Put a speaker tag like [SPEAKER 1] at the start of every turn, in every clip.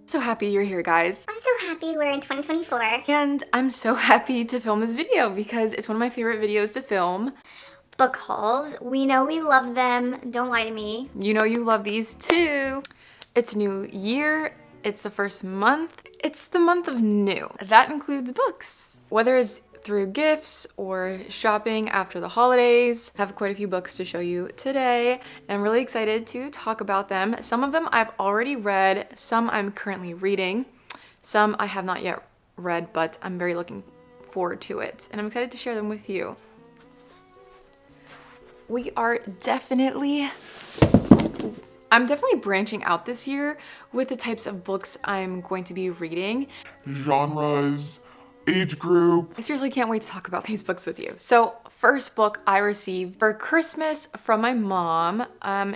[SPEAKER 1] So happy you're here, guys.
[SPEAKER 2] I'm so happy we're in 2024.
[SPEAKER 1] And I'm so happy to film this video because it's one of my favorite videos to film.
[SPEAKER 2] Book hauls. We know we love them. Don't lie to me.
[SPEAKER 1] You know you love these too. It's a new year. It's the first month. It's the month of new. That includes books. Whether it's through gifts or shopping after the holidays. I have quite a few books to show you today, and I'm really excited to talk about them. Some of them I've already read, some I'm currently reading, some I have not yet read, but I'm very looking forward to it, and I'm excited to share them with you. I'm definitely branching out this year with the types of books I'm going to be reading.
[SPEAKER 3] Genres, age group.
[SPEAKER 1] I seriously can't wait to talk about these books with you. So, first book I received for Christmas from my mom.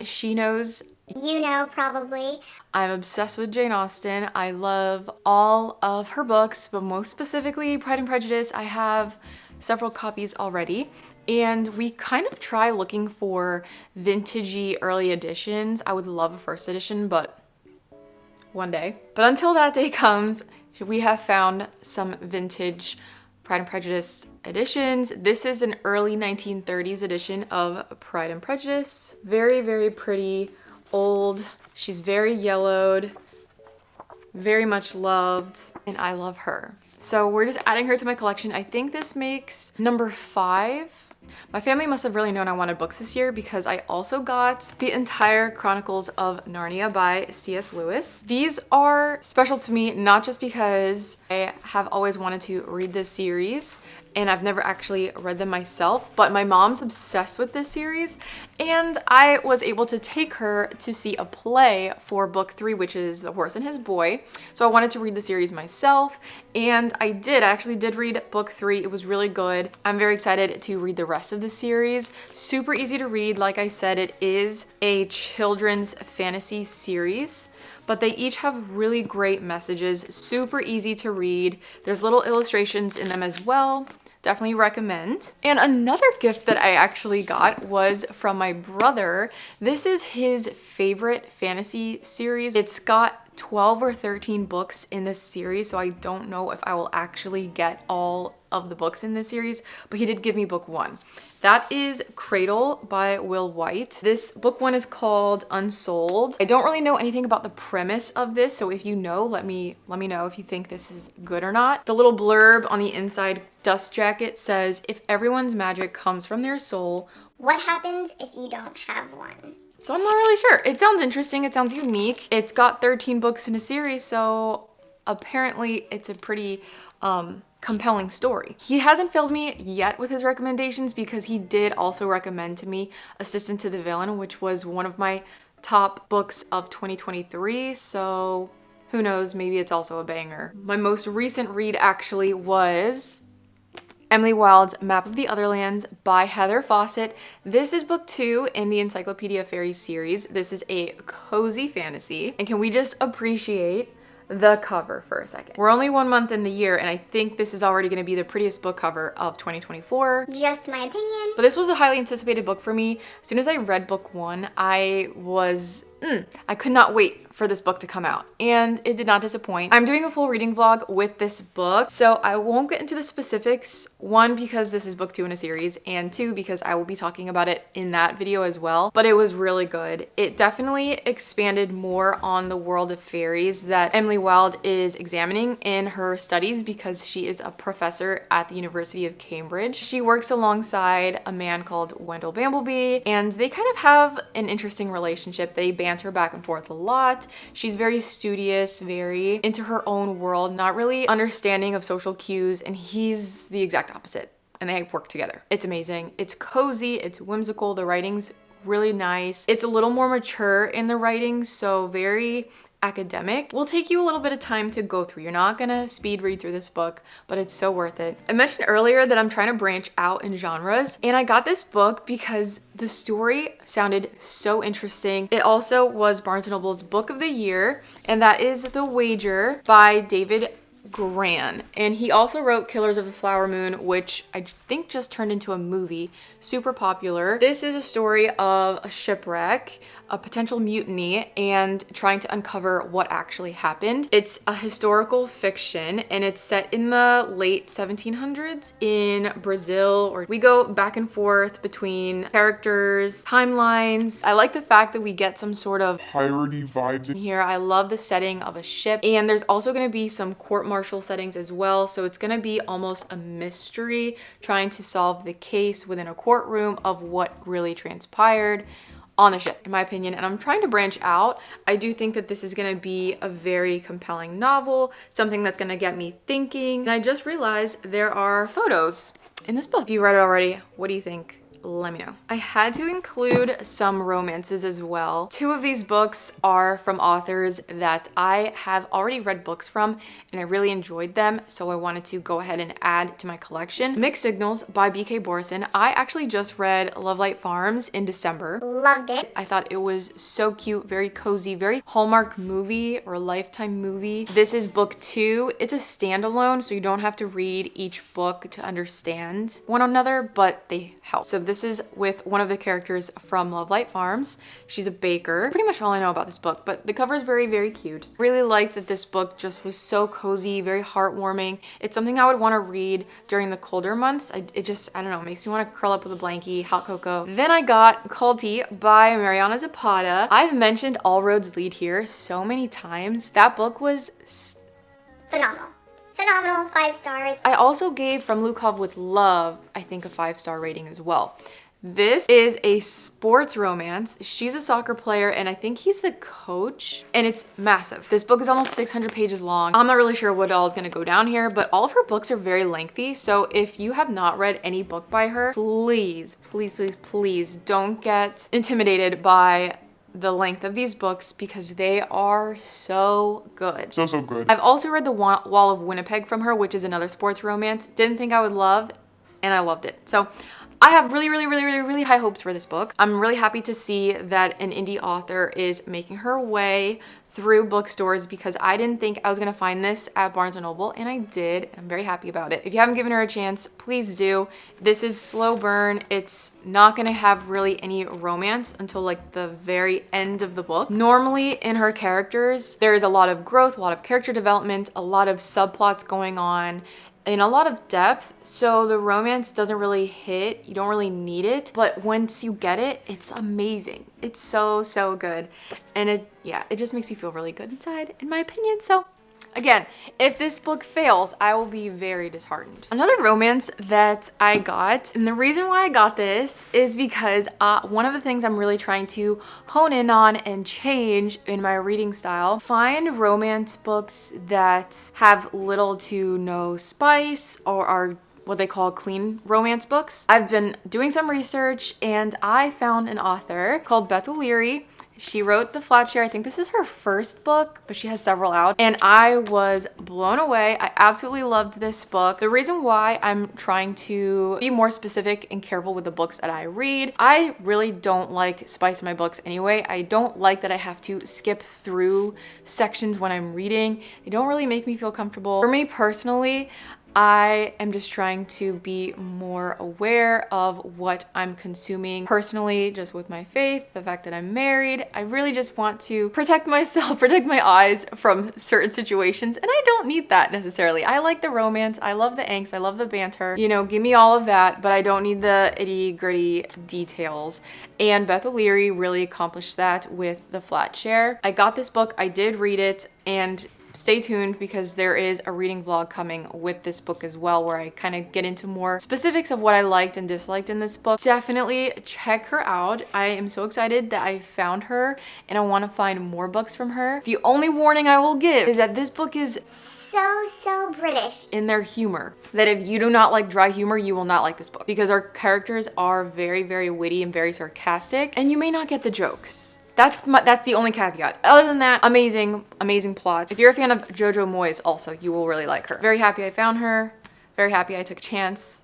[SPEAKER 1] She knows.
[SPEAKER 2] You know, probably.
[SPEAKER 1] I'm obsessed with Jane Austen. I love all of her books, but most specifically Pride and Prejudice. I have several copies already. And we kind of try looking for vintagey early editions. I would love a first edition, but one day. But until that day comes, we have found some vintage Pride and Prejudice editions. This is an early 1930s edition of Pride and Prejudice. Very, very pretty, old. She's very yellowed, very much loved, and I love her. So we're just adding her to my collection. I think this makes number 5. My family must have really known I wanted books this year because I also got the entire Chronicles of Narnia by C.S. Lewis. These are special to me not just because I have always wanted to read this series and I've never actually read them myself, but my mom's obsessed with this series and I was able to take her to see a play for book 3, which is The Horse and His Boy. So I wanted to read the series myself and I actually did read book 3. It was really good. I'm very excited to read the rest of the series. Super easy to read. Like I said, it is a children's fantasy series, but they each have really great messages, super easy to read. There's little illustrations in them as well. Definitely recommend. And another gift that I actually got was from my brother. This is his favorite fantasy series. It's got 12 or 13 books in this series, so I don't know if I will actually get all of the books in this series, but he did give me book 1. That is Cradle by Will White. This book 1 is called Unsold. I don't really know anything about the premise of this, so if you know, let me know if you think this is good or not. The little blurb on the inside dust jacket says, "If everyone's magic comes from their soul,
[SPEAKER 2] What happens if you don't have one?"
[SPEAKER 1] So I'm not really sure. It sounds interesting. It sounds unique. It's got 13 books in a series, so apparently it's a pretty compelling story. He hasn't failed me yet with his recommendations because he did also recommend to me Assistant to the Villain, which was one of my top books of 2023. So who knows, maybe it's also a banger. My most recent read actually was Emily Wilde's Map of the Otherlands by Heather Fawcett. This is book 2 in the Encyclopedia Fairies series. This is a cozy fantasy. And can we just appreciate the cover for a second? We're only 1 month in the year, and I think this is already going to be the prettiest book cover of 2024.
[SPEAKER 2] Just my opinion.
[SPEAKER 1] But this was a highly anticipated book for me. As soon as I read book 1, I could not wait for this book to come out, and it did not disappoint. I'm doing a full reading vlog with this book, so I won't get into the specifics. 1, because this is book 2 in a series, and 2, because I will be talking about it in that video as well. But it was really good. It definitely expanded more on the world of fairies that Emily Wilde is examining in her studies because she is a professor at the University of Cambridge. She works alongside a man called Wendell Bambleby, and they kind of have an interesting relationship. They banter back and forth a lot. She's very studious, very into her own world, not really understanding of social cues, and he's the exact opposite, and they work together. It's amazing. It's cozy, it's whimsical, the writing's really nice. It's a little more mature in the writing, so very academic. Will take you a little bit of time to go through. You're not gonna speed read through this book, but it's so worth it. I mentioned earlier that I'm trying to branch out in genres, and I got this book because the story sounded so interesting. It also was Barnes & Noble's book of the year, and that is The Wager by David Grann. And he also wrote Killers of the Flower Moon, which I think just turned into a movie. Super popular. This is a story of a shipwreck, a potential mutiny, and trying to uncover what actually happened. It's a historical fiction, and it's set in the late 1700s in Brazil. Or we go back and forth between characters, timelines. I like the fact that we get some sort of
[SPEAKER 3] piratey vibes in
[SPEAKER 1] here. I love the setting of a ship, and there's also going to be some court-martial settings as well, so it's going to be almost a mystery trying to solve the case within a courtroom of what really transpired on the ship, in my opinion. And I'm trying to branch out. I do think that this is going to be a very compelling novel, something that's going to get me thinking. And I just realized there are photos in this book. If you read it already, what do you think? Let me know. I had to include some romances as well. 2 of these books are from authors that I have already read books from and I really enjoyed them, so I wanted to go ahead and add to my collection. Mixed Signals by BK Borison. I actually just read Lovelight Farms in December.
[SPEAKER 2] Loved it.
[SPEAKER 1] I thought it was so cute, very cozy, very Hallmark movie or Lifetime movie. This is book 2. It's a standalone, so you don't have to read each book to understand one another, but they help. So this is with one of the characters from Lovelight Farms. She's a baker. Pretty much all I know about this book, but the cover is very, very cute. Really liked that this book just was so cozy, very heartwarming. It's something I would want to read during the colder months. I don't know, makes me want to curl up with a blankie, hot cocoa. Then I got Culty by Mariana Zapata. I've mentioned All Roads Lead Here so many times. That book was
[SPEAKER 2] Phenomenal. Phenomenal, 5 stars.
[SPEAKER 1] I also gave From Lukov with Love, I think, a 5-star rating as well. This is a sports romance. She's a soccer player and I think he's the coach, and it's massive. This book is almost 600 pages long. I'm not really sure what all is going to go down here, but all of her books are very lengthy. So if you have not read any book by her, please, please, please, please don't get intimidated by the length of these books because they are so good.
[SPEAKER 3] So good.
[SPEAKER 1] I've also read The Wall of Winnipeg from her, which is another sports romance. Didn't think I would love, and I loved it. So I have really high hopes for this book. I'm really happy to see that an indie author is making her way through bookstores because I didn't think I was gonna find this at Barnes & Noble, and I did. I'm very happy about it. If you haven't given her a chance, please do. This is slow burn. It's not gonna have really any romance until like the very end of the book. Normally in her characters, there is a lot of growth, a lot of character development, a lot of subplots going on, and a lot of depth, so the romance doesn't really hit. You don't really need it, but once you get it, it's amazing. It's so good, and it just makes you feel really good inside, in my opinion. So again, if this book fails, I will be very disheartened. Another romance that I got, and the reason why I got this is because one of the things I'm really trying to hone in on and change in my reading style, find romance books that have little to no spice or are what they call clean romance books. I've been doing some research and I found an author called Beth O'Leary. She wrote The Flat Share. I think this is her first book, but she has several out. And I was blown away. I absolutely loved this book. The reason why I'm trying to be more specific and careful with the books that I read, I really don't like spice in my books anyway. I don't like that I have to skip through sections when I'm reading. They don't really make me feel comfortable. For me personally, I am just trying to be more aware of what I'm consuming personally, just with my faith, the fact that I'm married. I really just want to protect myself, protect my eyes from certain situations, and I don't need that necessarily. I like the romance, I love the angst, I love the banter, you know, give me all of that, but I don't need the itty gritty details. And Beth O'Leary really accomplished that with The Flat Share. I got this book, I did read it, and stay tuned because there is a reading vlog coming with this book as well where I kind of get into more specifics of what I liked and disliked in this book. Definitely check her out. I am so excited that I found her and I want to find more books from her. The only warning I will give is that this book is
[SPEAKER 2] so British
[SPEAKER 1] in their humor. That if you do not like dry humor, you will not like this book because our characters are very witty and very sarcastic, and you may not get the jokes. That's the only caveat. Other than that, amazing plot. If you're a fan of Jojo Moyes also, you will really like her. Very happy I found her. Very happy I took a chance.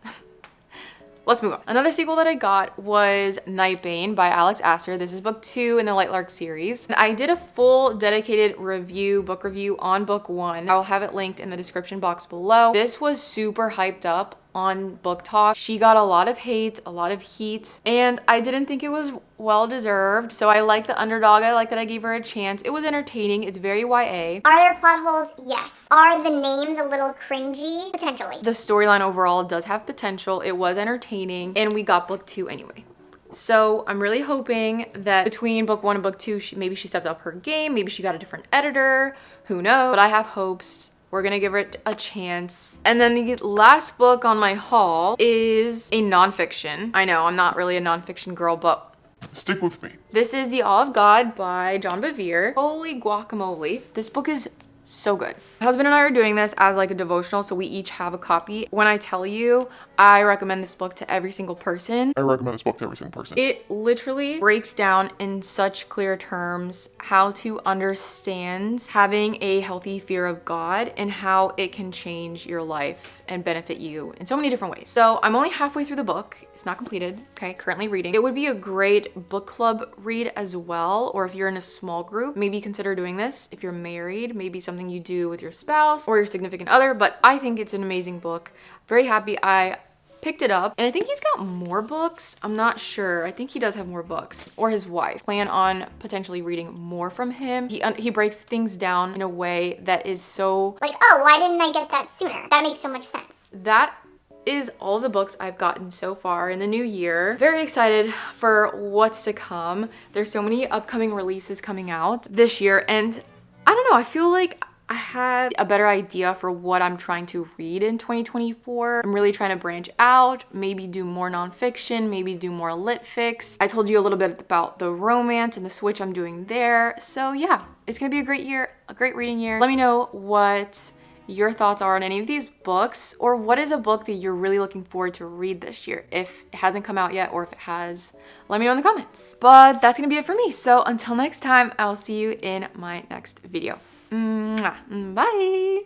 [SPEAKER 1] let's move on. Another sequel that I got was Bane by Alex Asser. This is book 2 in the Lightlark series. And I did a full dedicated book review on book 1. I will have it linked in the description box below. This was super hyped up on Book Talk. She got a lot of hate, a lot of heat, and I didn't think it was well deserved. So I like the underdog. I like that I gave her a chance. It was entertaining. It's very YA.
[SPEAKER 2] Are there plot holes? Yes. Are the names a little cringy? Potentially.
[SPEAKER 1] The storyline overall does have potential. It was entertaining, and we got book 2 anyway. So I'm really hoping that between book 1 and book 2, maybe she stepped up her game. Maybe she got a different editor. Who knows? But I have hopes. We're gonna give it a chance. And then the last book on my haul is a nonfiction. I know I'm not really a nonfiction girl, but
[SPEAKER 3] Stick with me.
[SPEAKER 1] this is The Awe of God by John Bevere. Holy guacamole. This book is so good. My husband and I are doing this as like a devotional, so we each have a copy. When I tell you, I recommend this book to every single person.
[SPEAKER 3] I recommend this book to every single person.
[SPEAKER 1] It literally breaks down in such clear terms how to understand having a healthy fear of God and how it can change your life and benefit you in so many different ways. So I'm only halfway through the book. It's not completed, okay? Currently reading. It would be a great book club read as well, or if you're in a small group, maybe consider doing this. If you're married, maybe something you do with your spouse or your significant other, but I think it's an amazing book. Very happy I picked it up, and I think he's got more books. I'm not sure. I think he does have more books, or his wife. Plan on potentially reading more from him. He breaks things down in a way that is so
[SPEAKER 2] Like, oh, why didn't I get that sooner? That makes so much sense.
[SPEAKER 1] that is all the books I've gotten so far in the new year. Very excited for what's to come. There's so many upcoming releases coming out this year, and I don't know, I feel like I had a better idea for what I'm trying to read in 2024. I'm really trying to branch out, maybe do more nonfiction, maybe do more lit fics. I told you a little bit about the romance and the switch I'm doing there. So yeah, it's gonna be a great year, a great reading year. Let me know what your thoughts are on any of these books, or what is a book that you're really looking forward to read this year. If it hasn't come out yet, or if it has, let me know in the comments. But that's gonna be it for me. So until next time, I'll see you in my next video. Mwah. Bye.